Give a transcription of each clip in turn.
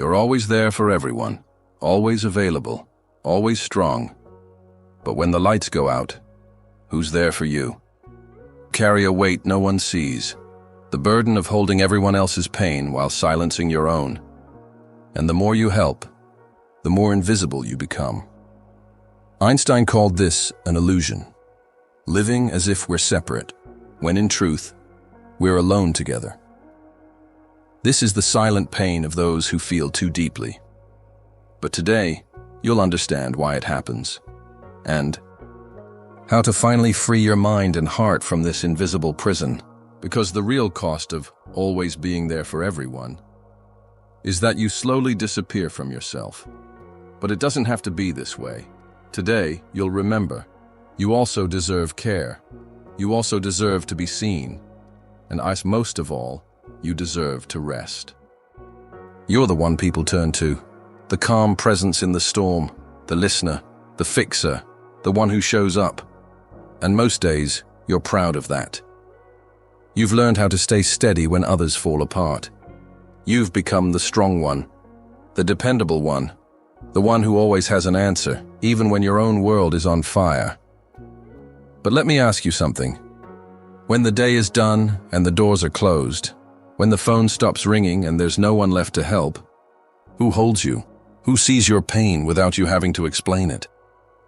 You're always there for everyone, always available, always strong. But when the lights go out, who's there for you? Carry a weight no one sees, the burden of holding everyone else's pain while silencing your own. And the more you help, the more invisible you become. Einstein called this an illusion, living as if we're separate, when in truth, we're alone together. This is the silent pain of those who feel too deeply. But today, you'll understand why it happens, and how to finally free your mind and heart from this invisible prison, because the real cost of always being there for everyone is that you slowly disappear from yourself. But it doesn't have to be this way. Today, you'll remember, you also deserve care. You also deserve to be seen. And most of all, you deserve to rest. You're the one people turn to, the calm presence in the storm, the listener, the fixer, the one who shows up. And most days, you're proud of that. You've learned how to stay steady when others fall apart. You've become the strong one, the dependable one, the one who always has an answer, even when your own world is on fire. But let me ask you something. When the day is done and the doors are closed, when the phone stops ringing and there's no one left to help, who holds you? Who sees your pain without you having to explain it?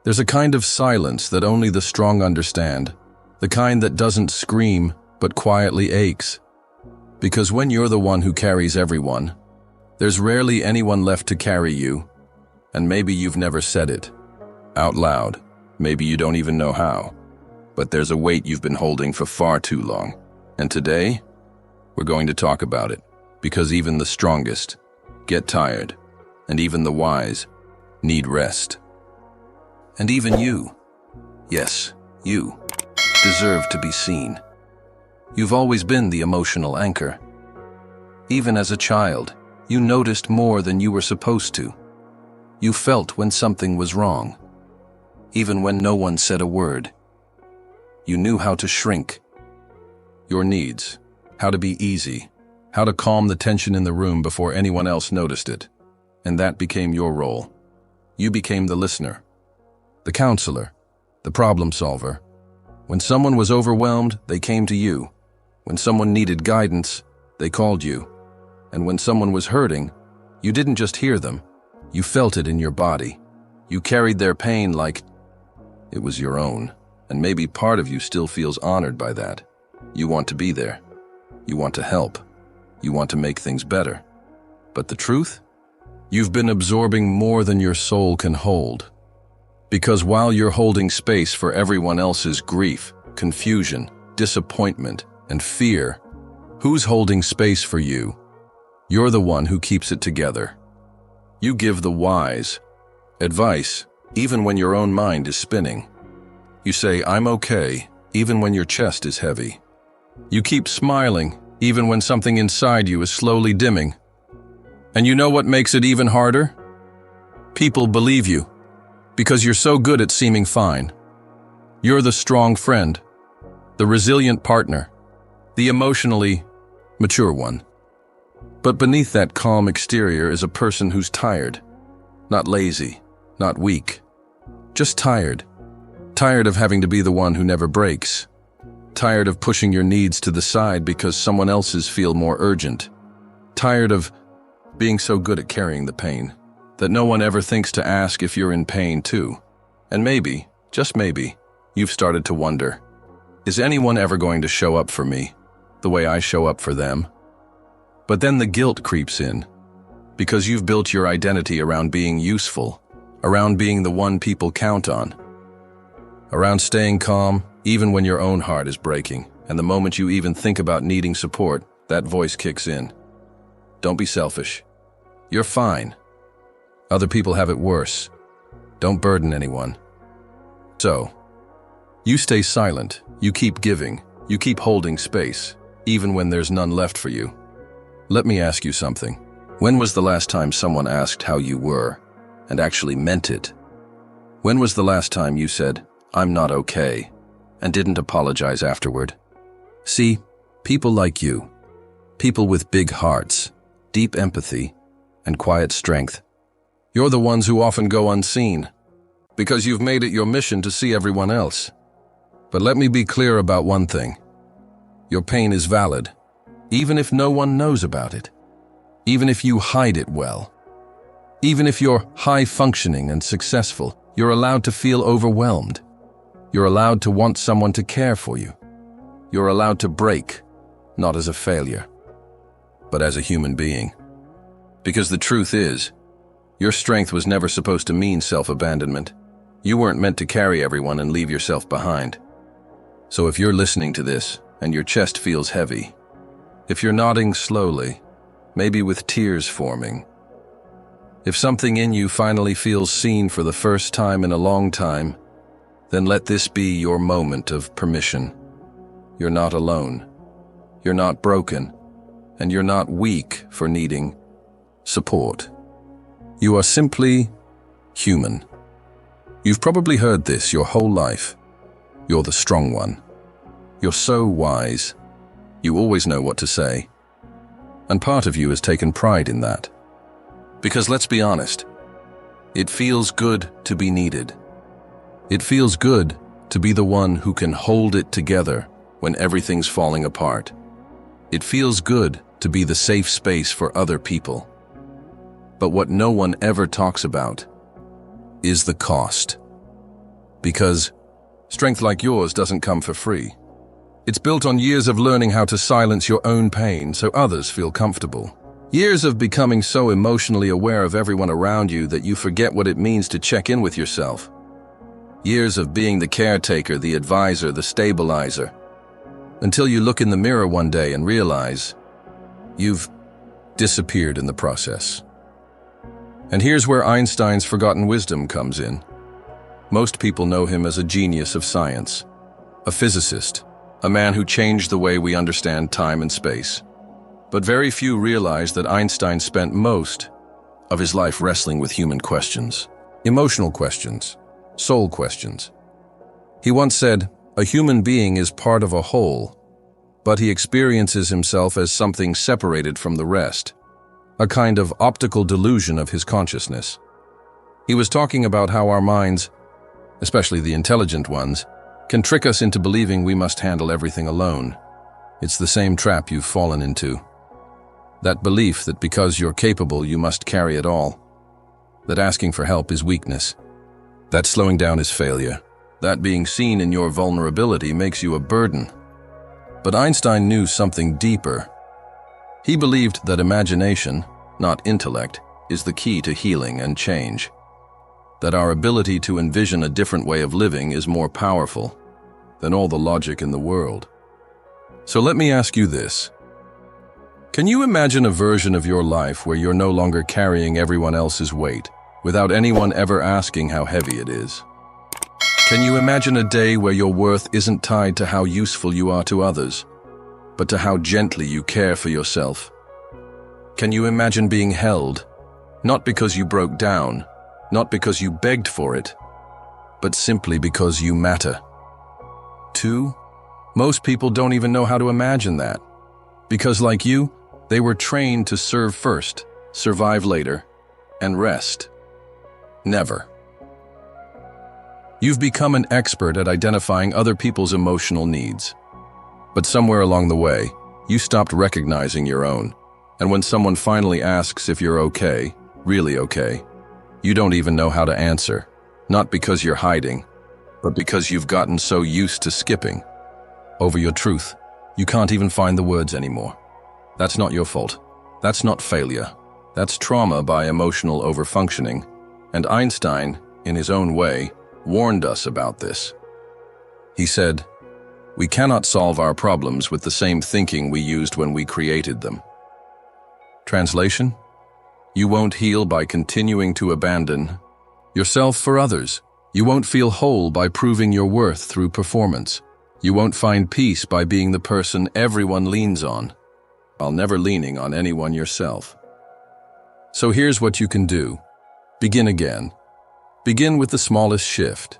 There's a kind of silence that only the strong understand, the kind that doesn't scream but quietly aches. Because when you're the one who carries everyone, there's rarely anyone left to carry you, and maybe you've never said it out loud. Maybe you don't even know how. But there's a weight you've been holding for far too long. And today, we're going to talk about it, because even the strongest get tired, and even the wise need rest. And even you, yes, you, deserve to be seen. You've always been the emotional anchor. Even as a child, you noticed more than you were supposed to. You felt when something was wrong, even when no one said a word. You knew how to shrink your needs, how to be easy, how to calm the tension in the room before anyone else noticed it. And that became your role. You became the listener, the counselor, the problem solver. When someone was overwhelmed, they came to you. When someone needed guidance, they called you. And when someone was hurting, you didn't just hear them, you felt it in your body. You carried their pain like it was your own. And maybe part of you still feels honored by that. You want to be there. You want to help. You want to make things better. But the truth? You've been absorbing more than your soul can hold. Because while you're holding space for everyone else's grief, confusion, disappointment, and fear, who's holding space for you? You're the one who keeps it together. You give the wise advice, even when your own mind is spinning. You say, "I'm okay," even when your chest is heavy. You keep smiling, even when something inside you is slowly dimming. And you know what makes it even harder? People believe you, because you're so good at seeming fine. You're the strong friend, the resilient partner, the emotionally mature one. But beneath that calm exterior is a person who's tired, not lazy, not weak, just tired. Tired of having to be the one who never breaks. Tired of pushing your needs to the side because someone else's feel more urgent. Tired of being so good at carrying the pain that no one ever thinks to ask if you're in pain too. And maybe, just maybe, you've started to wonder, is anyone ever going to show up for me the way I show up for them? But then the guilt creeps in, because you've built your identity around being useful, around being the one people count on, around staying calm even when your own heart is breaking, and the moment you even think about needing support, that voice kicks in. Don't be selfish. You're fine. Other people have it worse. Don't burden anyone. So, you stay silent, you keep giving, you keep holding space, even when there's none left for you. Let me ask you something. When was the last time someone asked how you were, and actually meant it? When was the last time you said, "I'm not okay," and didn't apologize afterward? See, people like you, people with big hearts, deep empathy, and quiet strength. You're the ones who often go unseen, because you've made it your mission to see everyone else. But let me be clear about one thing. Your pain is valid, even if no one knows about it, even if you hide it well. Even if you're high-functioning and successful, you're allowed to feel overwhelmed. You're allowed to want someone to care for you. You're allowed to break, not as a failure, but as a human being. Because the truth is, your strength was never supposed to mean self-abandonment. You weren't meant to carry everyone and leave yourself behind. So if you're listening to this and your chest feels heavy, if you're nodding slowly, maybe with tears forming, if something in you finally feels seen for the first time in a long time, then let this be your moment of permission. You're not alone. You're not broken. And you're not weak for needing support. You are simply human. You've probably heard this your whole life. You're the strong one. You're so wise. You always know what to say. And part of you has taken pride in that. Because let's be honest, it feels good to be needed. It feels good to be the one who can hold it together when everything's falling apart. It feels good to be the safe space for other people. But what no one ever talks about is the cost. Because strength like yours doesn't come for free. It's built on years of learning how to silence your own pain so others feel comfortable. Years of becoming so emotionally aware of everyone around you that you forget what it means to check in with yourself. Years of being the caretaker, the advisor, the stabilizer, until you look in the mirror one day and realize you've disappeared in the process. And here's where Einstein's forgotten wisdom comes in. Most people know him as a genius of science, a physicist, a man who changed the way we understand time and space. But very few realize that Einstein spent most of his life wrestling with human questions, emotional questions, soul questions. He once said, "A human being is part of a whole, but he experiences himself as something separated from the rest, a kind of optical delusion of his consciousness." He was talking about how our minds, especially the intelligent ones, can trick us into believing we must handle everything alone. It's the same trap you've fallen into. That belief that because you're capable, you must carry it all. That asking for help is weakness. That slowing down is failure. That being seen in your vulnerability makes you a burden. But Einstein knew something deeper. He believed that imagination, not intellect, is the key to healing and change. That our ability to envision a different way of living is more powerful than all the logic in the world. So let me ask you this. Can you imagine a version of your life where you're no longer carrying everyone else's weight, without anyone ever asking how heavy it is? Can you imagine a day where your worth isn't tied to how useful you are to others, but to how gently you care for yourself? Can you imagine being held, not because you broke down, not because you begged for it, but simply because you matter? 2. Most people don't even know how to imagine that, because like you, they were trained to serve first, survive later, and rest. Never. You've become an expert at identifying other people's emotional needs. But somewhere along the way, you stopped recognizing your own. And when someone finally asks if you're okay, really okay, you don't even know how to answer. Not because you're hiding, but because you've gotten so used to skipping over your truth. You can't even find the words anymore. That's not your fault. That's not failure. That's trauma by emotional overfunctioning. And Einstein, in his own way, warned us about this. He said, "We cannot solve our problems with the same thinking we used when we created them." Translation? You won't heal by continuing to abandon yourself for others. You won't feel whole by proving your worth through performance. You won't find peace by being the person everyone leans on, while never leaning on anyone yourself. So here's what you can do. Begin again. Begin with the smallest shift.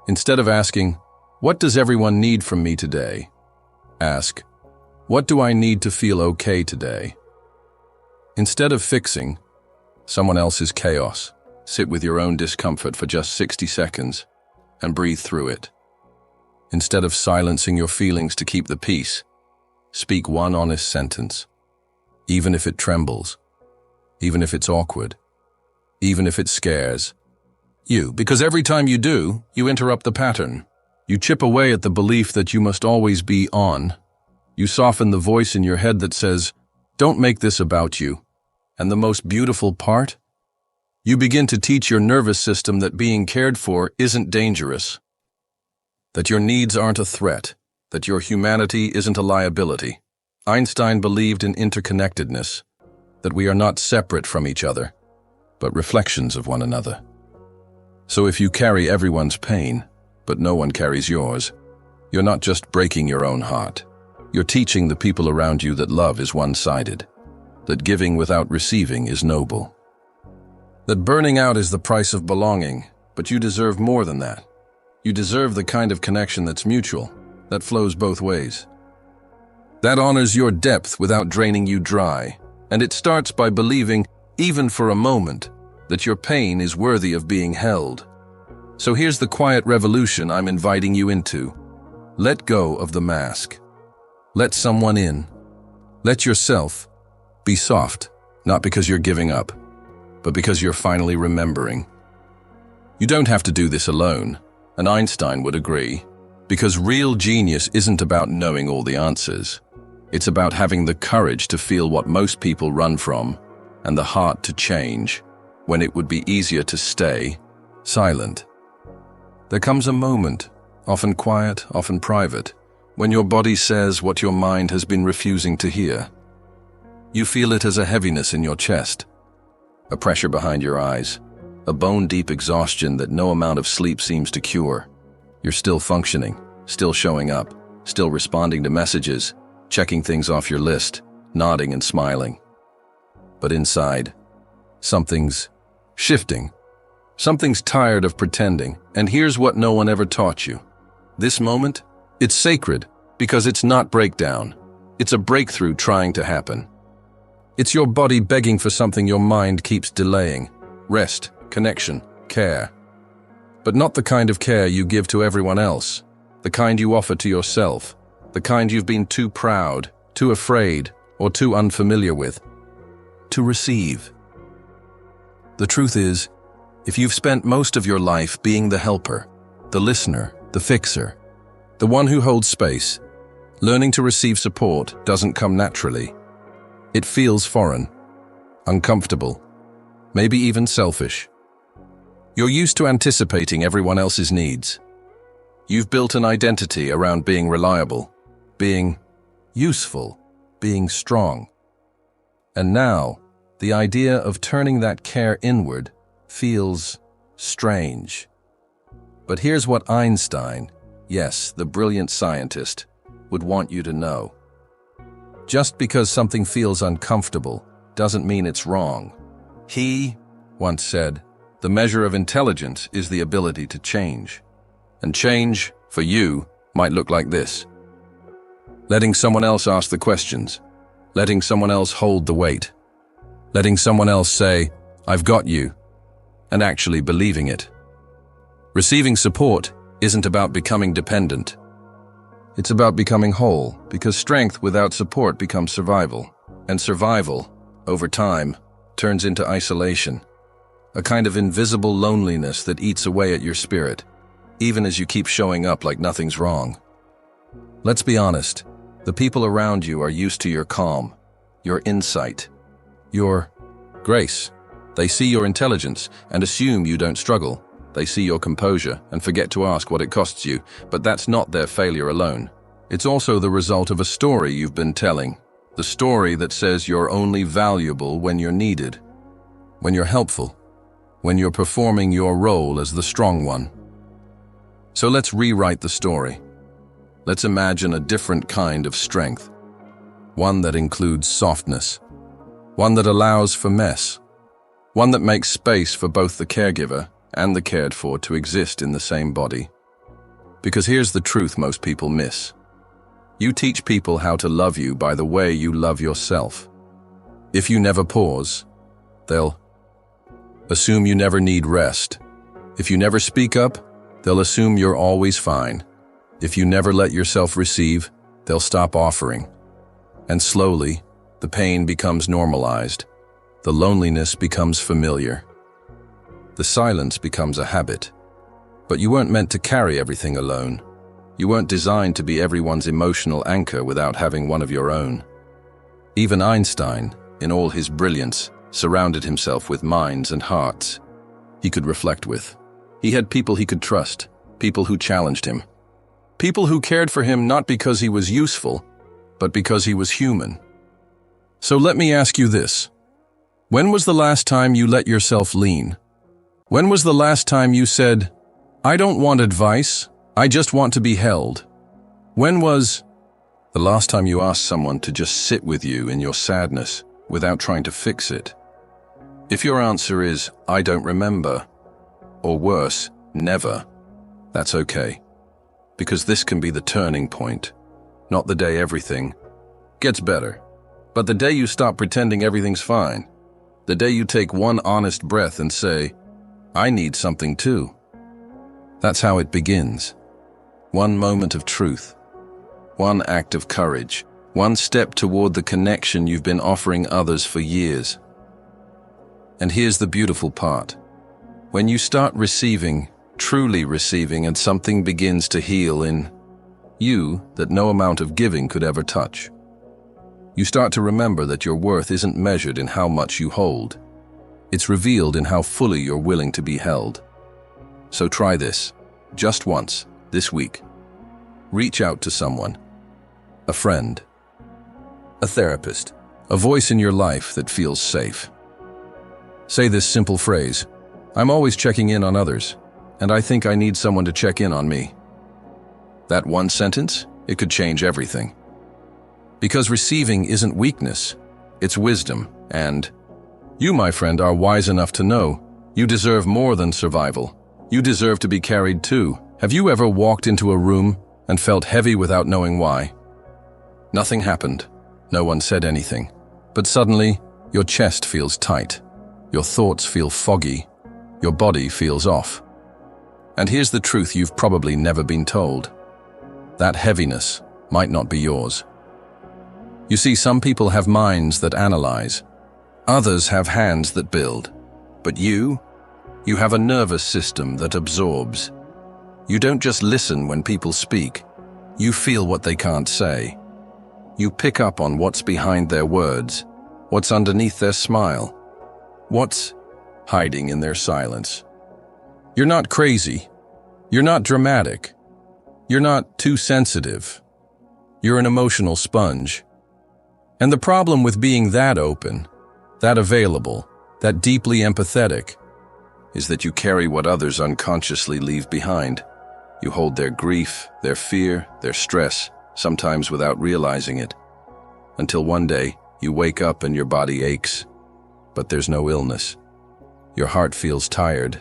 Instead of asking, "What does everyone need from me today?" ask, "What do I need to feel okay today?" Instead of fixing, someone else's chaos. Sit with your own discomfort for just 60 seconds and breathe through it. Instead of silencing your feelings to keep the peace, speak one honest sentence. Even if it trembles, even if it's awkward, even if it scares you. Because every time you do, you interrupt the pattern. You chip away at the belief that you must always be on. You soften the voice in your head that says, "Don't make this about you." And the most beautiful part? You begin to teach your nervous system that being cared for isn't dangerous, that your needs aren't a threat, that your humanity isn't a liability. Einstein believed in interconnectedness, that we are not separate from each other, but reflections of one another. So if you carry everyone's pain, but no one carries yours, you're not just breaking your own heart. You're teaching the people around you that love is one-sided, that giving without receiving is noble, that burning out is the price of belonging, but you deserve more than that. You deserve the kind of connection that's mutual, that flows both ways, that honors your depth without draining you dry. And it starts by believing, even for a moment, that your pain is worthy of being held. So here's the quiet revolution I'm inviting you into. Let go of the mask. Let someone in. Let yourself be soft, not because you're giving up, but because you're finally remembering. You don't have to do this alone, and Einstein would agree, because real genius isn't about knowing all the answers. It's about having the courage to feel what most people run from, and the heart to change, when it would be easier to stay silent. There comes a moment, often quiet, often private, when your body says what your mind has been refusing to hear. You feel it as a heaviness in your chest, a pressure behind your eyes, a bone-deep exhaustion that no amount of sleep seems to cure. You're still functioning, still showing up, still responding to messages, checking things off your list, nodding and smiling. But inside, something's shifting. Something's tired of pretending, and here's what no one ever taught you. This moment, it's sacred because it's not breakdown. It's a breakthrough trying to happen. It's your body begging for something your mind keeps delaying. Rest, connection, care. But not the kind of care you give to everyone else, the kind you offer to yourself, the kind you've been too proud, too afraid, or too unfamiliar with to receive. The truth is, if you've spent most of your life being the helper, the listener, the fixer, the one who holds space, learning to receive support doesn't come naturally. It feels foreign, uncomfortable, maybe even selfish. You're used to anticipating everyone else's needs. You've built an identity around being reliable, being useful, being strong. And now, the idea of turning that care inward feels strange. But here's what Einstein, yes, the brilliant scientist, would want you to know. Just because something feels uncomfortable doesn't mean it's wrong. He once said, "The measure of intelligence is the ability to change." And change, for you, might look like this. Letting someone else ask the questions. Letting someone else hold the weight. Letting someone else say, "I've got you," and actually believing it. Receiving support isn't about becoming dependent. It's about becoming whole, because strength without support becomes survival. And survival, over time, turns into isolation. A kind of invisible loneliness that eats away at your spirit, even as you keep showing up like nothing's wrong. Let's be honest, the people around you are used to your calm, your insight, your grace. They see your intelligence and assume you don't struggle. They see your composure and forget to ask what it costs you, but that's not their failure alone. It's also the result of a story you've been telling. The story that says you're only valuable when you're needed, when you're helpful, when you're performing your role as the strong one. So let's rewrite the story. Let's imagine a different kind of strength. One that includes softness. One that allows for mess. One that makes space for both the caregiver and the cared for to exist in the same body. Because here's the truth most people miss. You teach people how to love you by the way you love yourself. If you never pause, they'll assume you never need rest. If you never speak up, they'll assume you're always fine. If you never let yourself receive, they'll stop offering. And slowly, the pain becomes normalized. The loneliness becomes familiar. The silence becomes a habit. But you weren't meant to carry everything alone. You weren't designed to be everyone's emotional anchor without having one of your own. Even Einstein, in all his brilliance, surrounded himself with minds and hearts he could reflect with. He had people he could trust, people who challenged him. People who cared for him not because he was useful, but because he was human. So let me ask you this. When was the last time you let yourself lean? When was the last time you said, "I don't want advice, I just want to be held"? When was the last time you asked someone to just sit with you in your sadness without trying to fix it? If your answer is, "I don't remember," or worse, never, that's okay. Because this can be the turning point, not the day everything gets better, but the day you stop pretending everything's fine, the day you take one honest breath and say, "I need something too." That's how it begins. One moment of truth, one act of courage, one step toward the connection you've been offering others for years. And here's the beautiful part. When you start receiving, truly receiving, and something begins to heal in you that no amount of giving could ever touch, you start to remember that your worth isn't measured in how much you hold. It's revealed in how fully you're willing to be held. So try this, just once, this week. Reach out to someone, a friend, a therapist, a voice in your life that feels safe. Say this simple phrase, "I'm always checking in on others, and I think I need someone to check in on me." That one sentence, it could change everything. Because receiving isn't weakness, it's wisdom, and you, my friend, are wise enough to know you deserve more than survival. You deserve to be carried too. Have you ever walked into a room and felt heavy without knowing why? Nothing happened. No one said anything. But suddenly, your chest feels tight. Your thoughts feel foggy. Your body feels off. And here's the truth you've probably never been told. That heaviness might not be yours. You see, some people have minds that analyze. Others have hands that build. But you have a nervous system that absorbs. You don't just listen when people speak. You feel what they can't say. You pick up on what's behind their words, what's underneath their smile, what's hiding in their silence. You're not crazy. You're not dramatic. You're not too sensitive. You're an emotional sponge. And the problem with being that open, that available, that deeply empathetic, is that you carry what others unconsciously leave behind. You hold their grief, their fear, their stress, sometimes without realizing it. Until one day, you wake up and your body aches, but there's no illness. Your heart feels tired,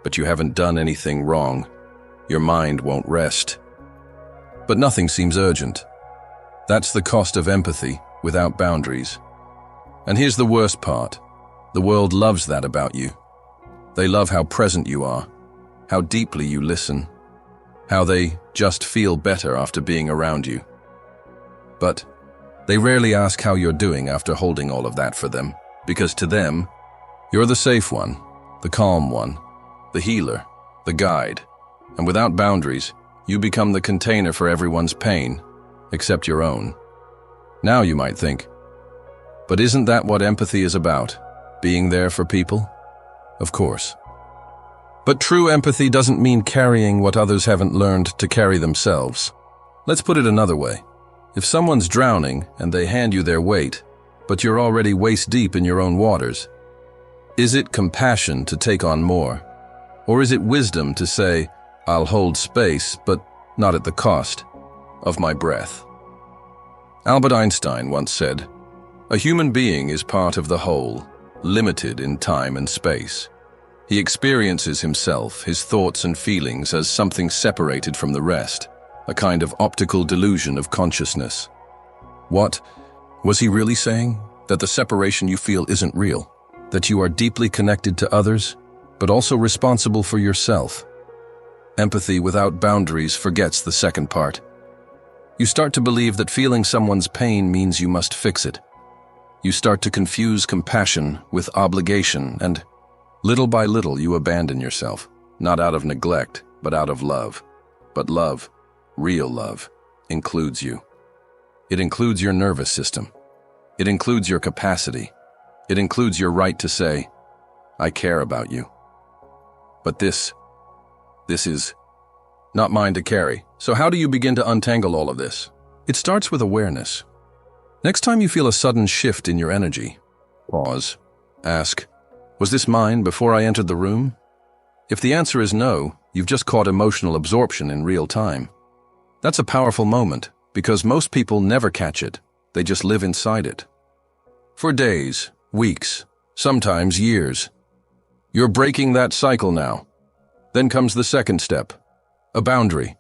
but you haven't done anything wrong. Your mind won't rest. But nothing seems urgent. That's the cost of empathy without boundaries. And here's the worst part. The world loves that about you. They love how present you are, how deeply you listen, how they just feel better after being around you. But they rarely ask how you're doing after holding all of that for them, because to them, you're the safe one, the calm one, the healer, the guide. And without boundaries, you become the container for everyone's pain, except your own. Now you might think, but isn't that what empathy is about? Being there for people? Of course. But true empathy doesn't mean carrying what others haven't learned to carry themselves. Let's put it another way. If someone's drowning and they hand you their weight, but you're already waist-deep in your own waters, is it compassion to take on more? Or is it wisdom to say, "I'll hold space, but not at the cost of my breath"? Albert Einstein once said, "A human being is part of the whole, limited in time and space. He experiences himself, his thoughts and feelings as something separated from the rest, a kind of optical delusion of consciousness." What was he really saying? That the separation you feel isn't real? that you are deeply connected to others, but also responsible for yourself. Empathy without boundaries forgets the second part. You start to believe that feeling someone's pain means you must fix it. You start to confuse compassion with obligation, and little by little you abandon yourself, not out of neglect, but out of love. But love, real love, includes you. It includes your nervous system. It includes your capacity. It includes your right to say, I care about you. But this is not mine to carry. So how do you begin to untangle all of this? It starts with awareness. Next time you feel a sudden shift in your energy, pause. Ask, was this mine before I entered the room? If the answer is no, you've just caught emotional absorption in real time. That's a powerful moment, because most people never catch it. They just live inside it. For days, weeks, sometimes years. You're breaking that cycle now. Then comes the second step, a boundary.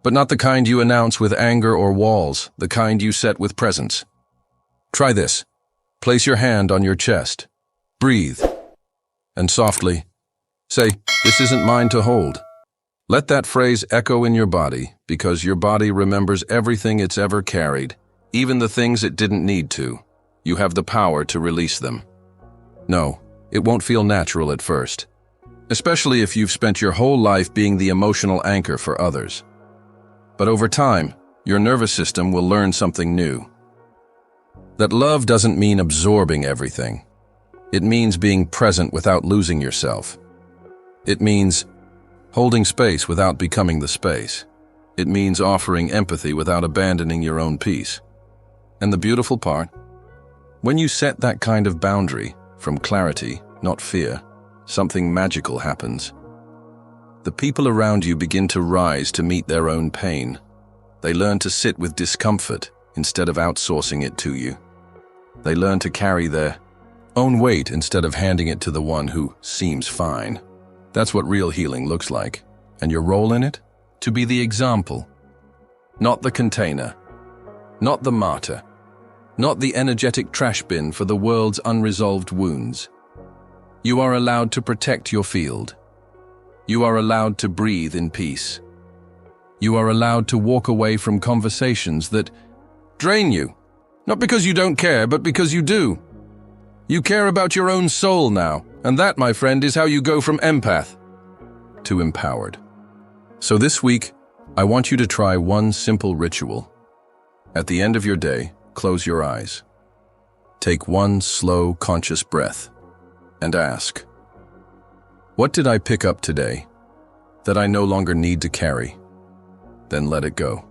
But not the kind you announce with anger or walls, the kind you set with presence. Try this. Place your hand on your chest. Breathe. And softly, say, this isn't mine to hold. Let that phrase echo in your body, because your body remembers everything it's ever carried, even the things it didn't need to. You have the power to release them. No, it won't feel natural at first, especially if you've spent your whole life being the emotional anchor for others. But over time, your nervous system will learn something new. That love doesn't mean absorbing everything. It means being present without losing yourself. It means holding space without becoming the space. It means offering empathy without abandoning your own peace. And the beautiful part? When you set that kind of boundary, from clarity, not fear, something magical happens. The people around you begin to rise to meet their own pain. They learn to sit with discomfort instead of outsourcing it to you. They learn to carry their own weight instead of handing it to the one who seems fine. That's what real healing looks like. And your role in it? To be the example. Not the container. Not the martyr. Not the energetic trash bin for the world's unresolved wounds. You are allowed to protect your field. You are allowed to breathe in peace. You are allowed to walk away from conversations that drain you. Not because you don't care, but because you do. You care about your own soul now, and that, my friend, is how you go from empath to empowered. So this week, I want you to try one simple ritual. At the end of your day, close your eyes. Take one slow, conscious breath and ask, what did I pick up today that I no longer need to carry? Then let it go.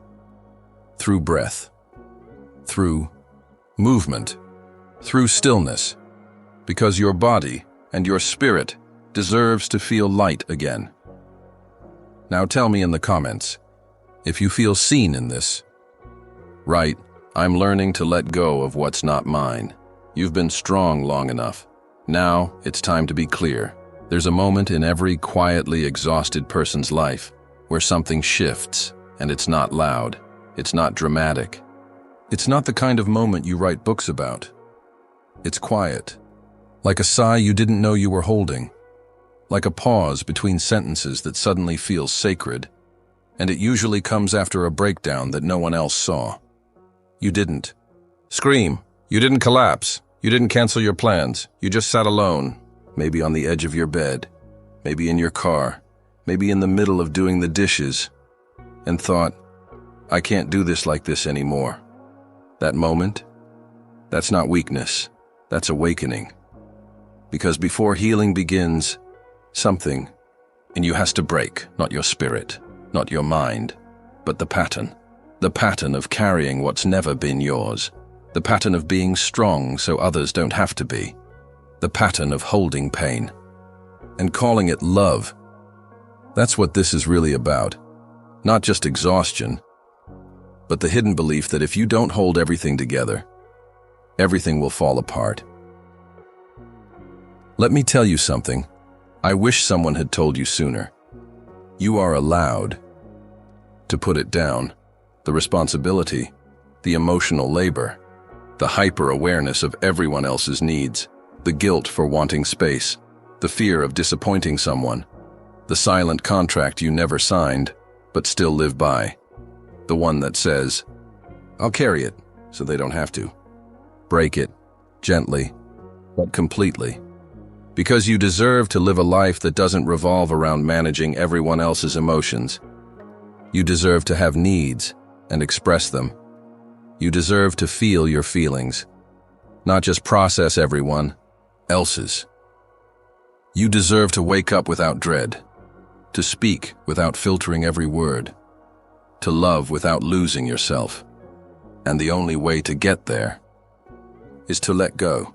Through breath, through movement, through stillness, because your body and your spirit deserves to feel light again. Now tell me in the comments if you feel seen in this. Right, I'm learning to let go of what's not mine. You've been strong long enough. Now it's time to be clear. There's a moment in every quietly exhausted person's life where something shifts, and it's not loud. It's not dramatic. It's not the kind of moment you write books about. It's quiet, like a sigh you didn't know you were holding, like a pause between sentences that suddenly feels sacred, and it usually comes after a breakdown that no one else saw. You didn't scream. You didn't collapse. You didn't cancel your plans. You just sat alone, maybe on the edge of your bed, maybe in your car, maybe in the middle of doing the dishes, and thought, I can't do this like this anymore. That moment, that's not weakness, that's awakening. Because before healing begins, something in you has to break, not your spirit, not your mind, but the pattern of carrying what's never been yours, the pattern of being strong so others don't have to be, the pattern of holding pain, and calling it love. That's what this is really about. Not just exhaustion, but the hidden belief that if you don't hold everything together, everything will fall apart. Let me tell you something I wish someone had told you sooner. You are allowed to put it down. The responsibility, the emotional labor, the hyper-awareness of everyone else's needs. The guilt for wanting space, the fear of disappointing someone, the silent contract you never signed, but still live by. The one that says, "I'll carry it, so they don't have to." Break it, gently, but completely. Because you deserve to live a life that doesn't revolve around managing everyone else's emotions. You deserve to have needs and express them. You deserve to feel your feelings, not just process everyone else's. You deserve to wake up without dread, to speak without filtering every word, to love without losing yourself. And the only way to get there is to let go,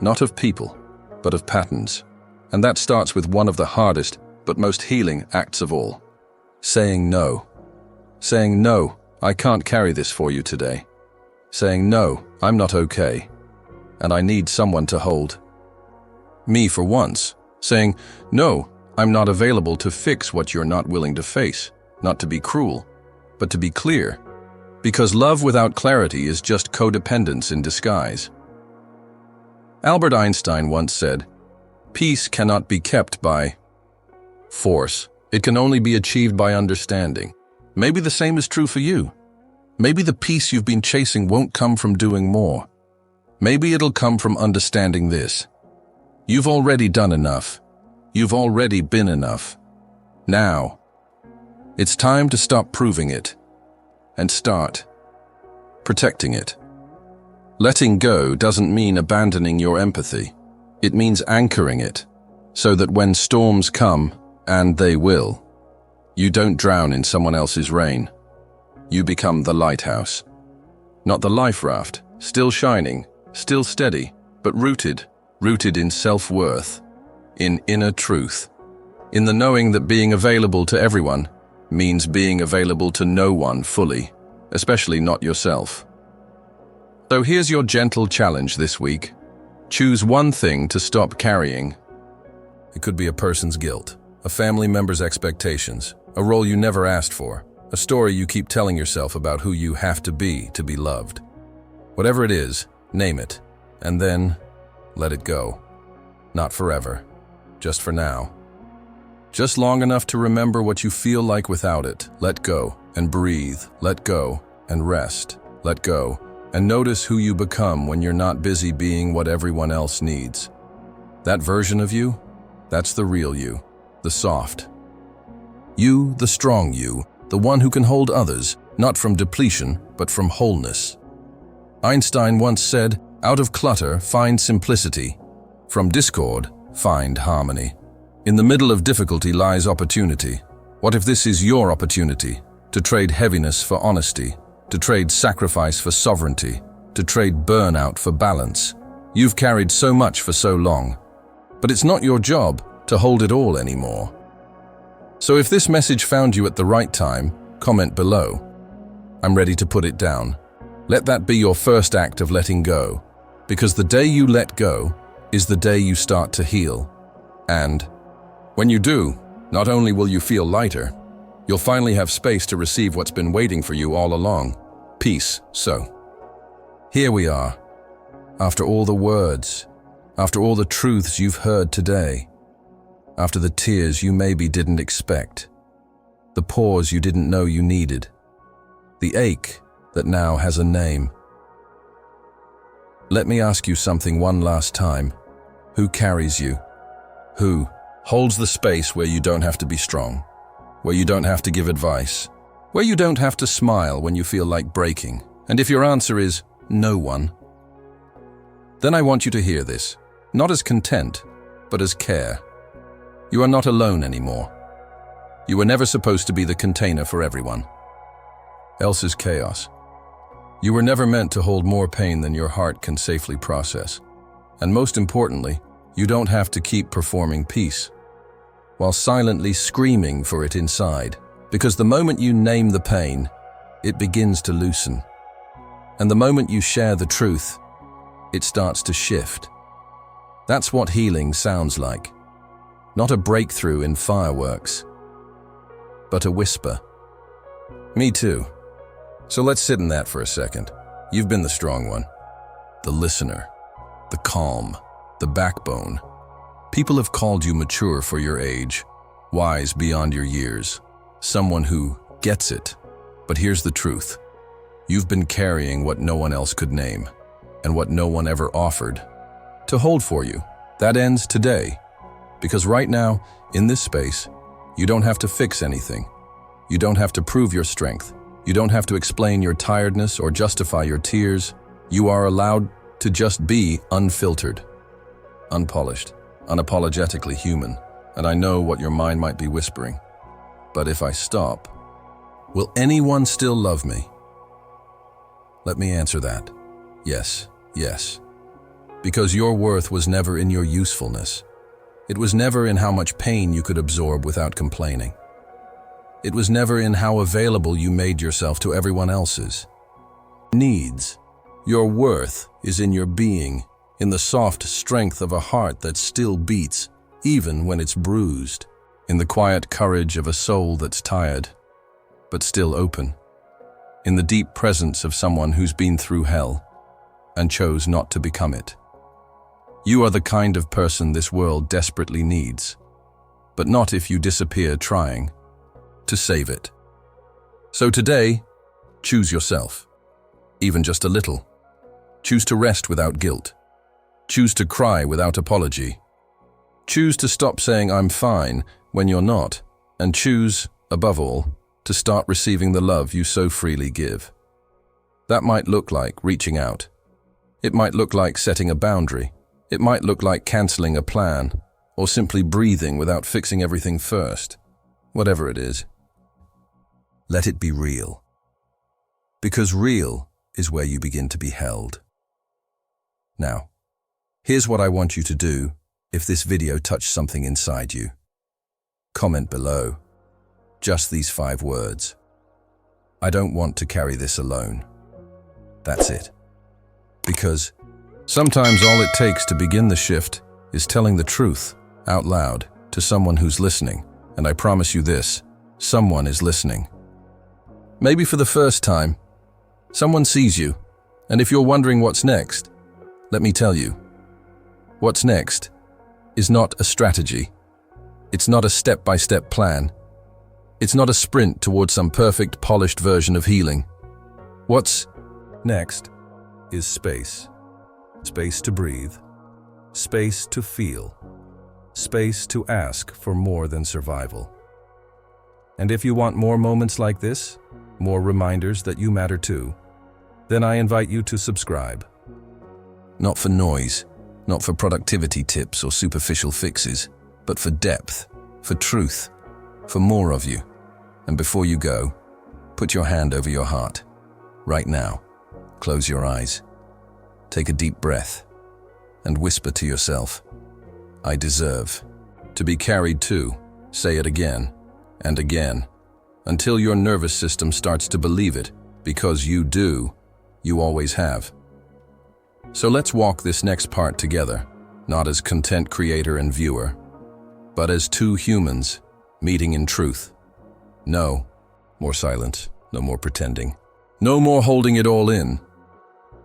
not of people, but of patterns. And that starts with one of the hardest but most healing acts of all. Saying no. Saying, "No, I can't carry this for you today." Saying, "No, I'm not okay, and I need someone to hold." Me for once. Saying, "No, I'm not available to fix what you're not willing to face." Not to be cruel, but to be clear. Because love without clarity is just codependence in disguise. Albert Einstein once said, "Peace cannot be kept by force. It can only be achieved by understanding." Maybe the same is true for you. Maybe the peace you've been chasing won't come from doing more. Maybe it'll come from understanding this. You've already done enough. You've already been enough. Now, it's time to stop proving it and start protecting it. Letting go doesn't mean abandoning your empathy. It means anchoring it so that when storms come, and they will, you don't drown in someone else's rain. You become the lighthouse. Not the life raft, still shining, still steady, but rooted in self-worth, in inner truth, in the knowing that being available to everyone means being available to no one fully, especially not yourself. So here's your gentle challenge this week. Choose one thing to stop carrying. It could be a person's guilt, a family member's expectations, a role you never asked for, a story you keep telling yourself about who you have to be loved. Whatever it is, name it, and then let it go. Not forever, just for now. Just long enough to remember what you feel like without it. Let go and breathe. Let go and rest. Let go and notice who you become when you're not busy being what everyone else needs. That version of you, that's the real you, the soft. You, the strong you, the one who can hold others, not from depletion, but from wholeness. Einstein once said, "Out of clutter, find simplicity. From discord, find harmony." In the middle of difficulty lies opportunity. What if this is your opportunity? To trade heaviness for honesty, to trade sacrifice for sovereignty, to trade burnout for balance. You've carried so much for so long, but it's not your job to hold it all anymore. So if this message found you at the right time, comment below. I'm ready to put it down. Let that be your first act of letting go, because the day you let go is the day you start to heal. And when you do, not only will you feel lighter, you'll finally have space to receive what's been waiting for you all along. Peace. So, here we are. After all the words, after all the truths you've heard today, after the tears you maybe didn't expect, the pause you didn't know you needed, the ache that now has a name. Let me ask you something one last time. Who carries you? Who holds the space where you don't have to be strong, where you don't have to give advice, where you don't have to smile when you feel like breaking? And if your answer is no one, then I want you to hear this, not as content, but as care. You are not alone anymore. You were never supposed to be the container for everyone else's chaos. You were never meant to hold more pain than your heart can safely process. And most importantly, you don't have to keep performing peace while silently screaming for it inside, because the moment you name the pain, it begins to loosen. And the moment you share the truth, it starts to shift. That's what healing sounds like. Not a breakthrough in fireworks, but a whisper. Me too. So let's sit in that for a second. You've been the strong one, the listener, the calm, the backbone. People have called you mature for your age, wise beyond your years, someone who gets it. But here's the truth. You've been carrying what no one else could name, and what no one ever offered to hold for you. That ends today. Because right now, in this space, you don't have to fix anything. You don't have to prove your strength. You don't have to explain your tiredness or justify your tears. You are allowed to just be unfiltered, unpolished, unapologetically human. And I know what your mind might be whispering. But if I stop, will anyone still love me? Let me answer that. Yes, yes. Because your worth was never in your usefulness. It was never in how much pain you could absorb without complaining. It was never in how available you made yourself to everyone else's needs. Your worth is in your being, in the soft strength of a heart that still beats, even when it's bruised, in the quiet courage of a soul that's tired, but still open, in the deep presence of someone who's been through hell and chose not to become it. You are the kind of person this world desperately needs, but not if you disappear trying to save it. So today, choose yourself, even just a little. Choose to rest without guilt. Choose to cry without apology. Choose to stop saying I'm fine when you're not, and choose, above all, to start receiving the love you so freely give. That might look like reaching out. It might look like setting a boundary. It might look like canceling a plan, or simply breathing without fixing everything first. Whatever it is, let it be real. Because real is where you begin to be held. Now, here's what I want you to do if this video touched something inside you. Comment below. Just these 5 words. I don't want to carry this alone. That's it. Because sometimes all it takes to begin the shift is telling the truth out loud to someone who's listening. And I promise you this, someone is listening. Maybe for the first time, someone sees you. And if you're wondering what's next, let me tell you. What's next is not a strategy. It's not a step-by-step plan. It's not a sprint towards some perfect, polished version of healing. What's next is space. Space to breathe. Space to feel. Space to ask for more than survival. And if you want more moments like this, more reminders that you matter too, then I invite you to subscribe. Not for noise, not for productivity tips or superficial fixes, but for depth, for truth, for more of you. And before you go, put your hand over your heart. Right now, close your eyes. Take a deep breath and whisper to yourself, I deserve to be carried too. Say it again and again until your nervous system starts to believe it, because you do, you always have. So let's walk this next part together, not as content creator and viewer, but as 2 humans meeting in truth. No more silence, no more pretending, no more holding it all in.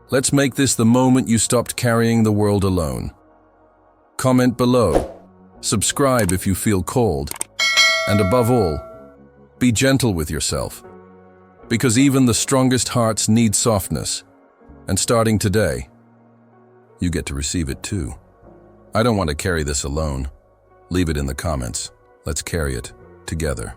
Let's make this the moment you stopped carrying the world alone. Comment below, subscribe if you feel called, and above all, be gentle with yourself. Because even the strongest hearts need softness, and starting today, you get to receive it too. I don't want to carry this alone. Leave it in the comments. Let's carry it together.